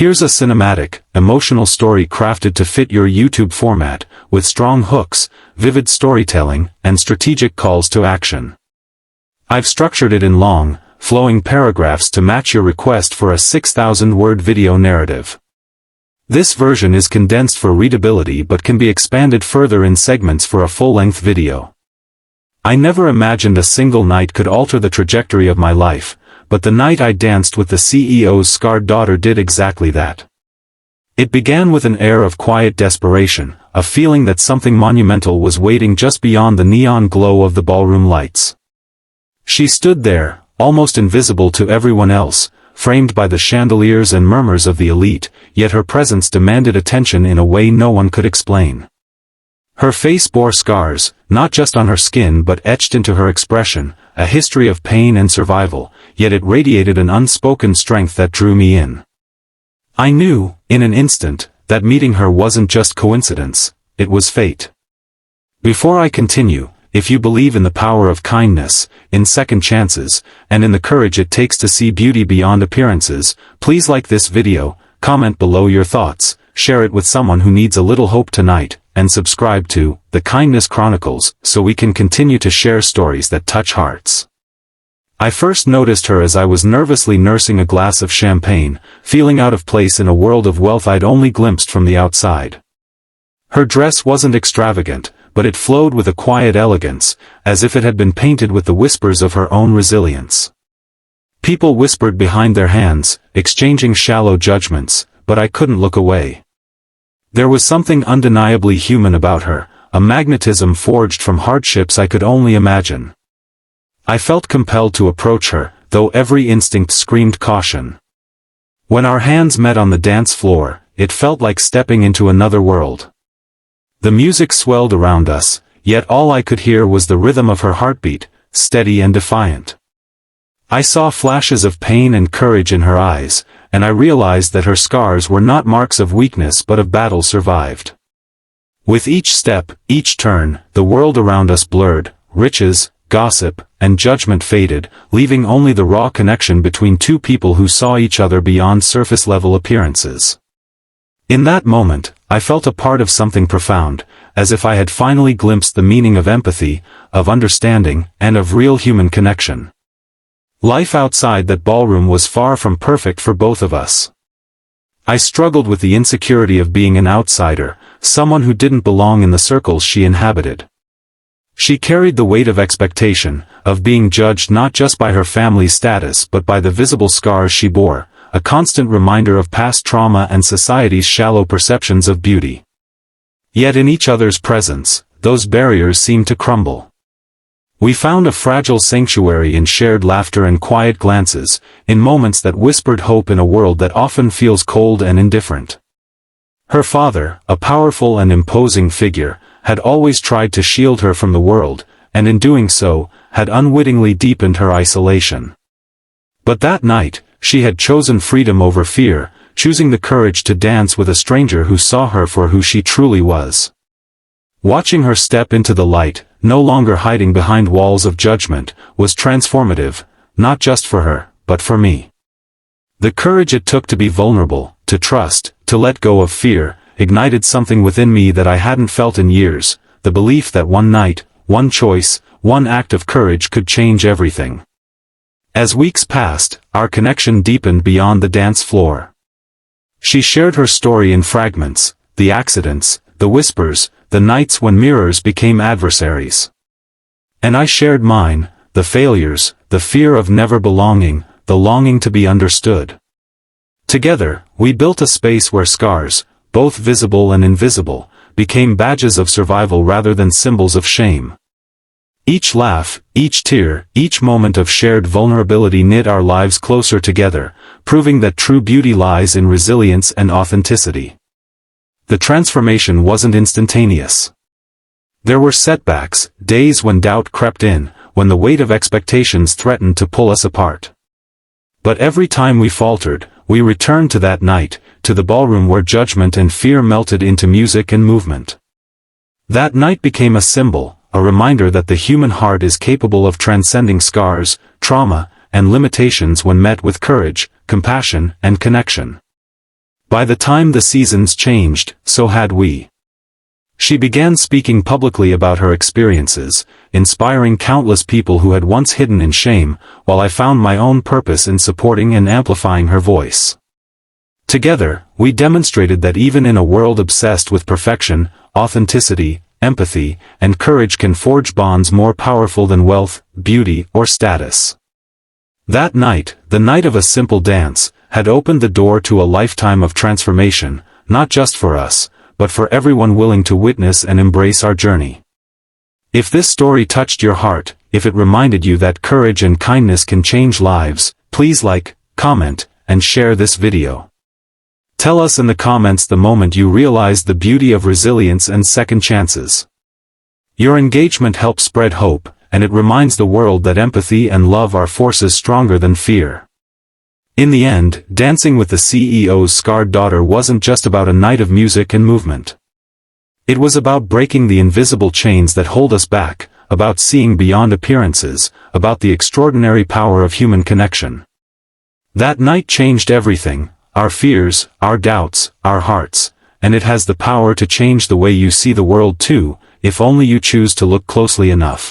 Here's a cinematic, emotional story crafted to fit your YouTube format, with strong hooks, vivid storytelling, and strategic calls to action. I've structured it in long, flowing paragraphs to match your request for a 6,000-word video narrative. This version is condensed for readability but can be expanded further in segments for a full-length video. I never imagined a single night could alter the trajectory of my life, but the night I danced with the CEO's scarred daughter did exactly that. It began with an air of quiet desperation, a feeling that something monumental was waiting just beyond the neon glow of the ballroom lights. She stood there, almost invisible to everyone else, framed by the chandeliers and murmurs of the elite, yet her presence demanded attention in a way no one could explain. Her face bore scars, not just on her skin but etched into her expression, a history of pain and survival, yet it radiated an unspoken strength that drew me in. I knew, in an instant, that meeting her wasn't just coincidence, it was fate. Before I continue, if you believe in the power of kindness, in second chances, and in the courage it takes to see beauty beyond appearances, please like this video, comment below your thoughts, share it with someone who needs a little hope tonight, and subscribe to The Kindness Chronicles so we can continue to share stories that touch hearts. I first noticed her as I was nervously nursing a glass of champagne, feeling out of place in a world of wealth I'd only glimpsed from the outside. Her dress wasn't extravagant, but it flowed with a quiet elegance, as if it had been painted with the whispers of her own resilience. People whispered behind their hands, exchanging shallow judgments, but I couldn't look away. There was something undeniably human about her, a magnetism forged from hardships I could only imagine. I felt compelled to approach her, though every instinct screamed caution. When our hands met on the dance floor, it felt like stepping into another world. The music swelled around us, yet all I could hear was the rhythm of her heartbeat, steady and defiant. I saw flashes of pain and courage in her eyes, and I realized that her scars were not marks of weakness but of battle survived. With each step, each turn, the world around us blurred, riches, gossip, and judgment faded, leaving only the raw connection between two people who saw each other beyond surface-level appearances. In that moment, I felt a part of something profound, as if I had finally glimpsed the meaning of empathy, of understanding, and of real human connection. Life outside that ballroom was far from perfect for both of us. I struggled with the insecurity of being an outsider, someone who didn't belong in the circles she inhabited. She carried the weight of expectation, of being judged not just by her family's status but by the visible scars she bore, a constant reminder of past trauma and society's shallow perceptions of beauty. Yet in each other's presence, those barriers seemed to crumble. We found a fragile sanctuary in shared laughter and quiet glances, in moments that whispered hope in a world that often feels cold and indifferent. Her father, a powerful and imposing figure, had always tried to shield her from the world, and in doing so, had unwittingly deepened her isolation. But that night, she had chosen freedom over fear, choosing the courage to dance with a stranger who saw her for who she truly was. Watching her step into the light, no longer hiding behind walls of judgment, was transformative, not just for her, but for me. The courage it took to be vulnerable, to trust, to let go of fear, ignited something within me that I hadn't felt in years, the belief that one night, one choice, one act of courage could change everything. As weeks passed, our connection deepened beyond the dance floor. She shared her story in fragments, the accidents, the whispers, the nights when mirrors became adversaries. And I shared mine, the failures, the fear of never belonging, the longing to be understood. Together, we built a space where scars, both visible and invisible, became badges of survival rather than symbols of shame. Each laugh, each tear, each moment of shared vulnerability knit our lives closer together, proving that true beauty lies in resilience and authenticity. The transformation wasn't instantaneous. There were setbacks, days when doubt crept in, when the weight of expectations threatened to pull us apart. But every time we faltered, we returned to that night, to the ballroom where judgment and fear melted into music and movement. That night became a symbol, a reminder that the human heart is capable of transcending scars, trauma, and limitations when met with courage, compassion, and connection. By the time the seasons changed, so had we. She began speaking publicly about her experiences, inspiring countless people who had once hidden in shame, while I found my own purpose in supporting and amplifying her voice. Together, we demonstrated that even in a world obsessed with perfection, authenticity, empathy, and courage can forge bonds more powerful than wealth, beauty, or status. That night, the night of a simple dance, had opened the door to a lifetime of transformation, not just for us, but for everyone willing to witness and embrace our journey. If this story touched your heart, if it reminded you that courage and kindness can change lives, please like, comment, and share this video. Tell us in the comments the moment you realized the beauty of resilience and second chances. Your engagement helps spread hope, and it reminds the world that empathy and love are forces stronger than fear. In the end, dancing with the CEO's scarred daughter wasn't just about a night of music and movement. It was about breaking the invisible chains that hold us back, about seeing beyond appearances, about the extraordinary power of human connection. That night changed everything, our fears, our doubts, our hearts, and it has the power to change the way you see the world too, if only you choose to look closely enough.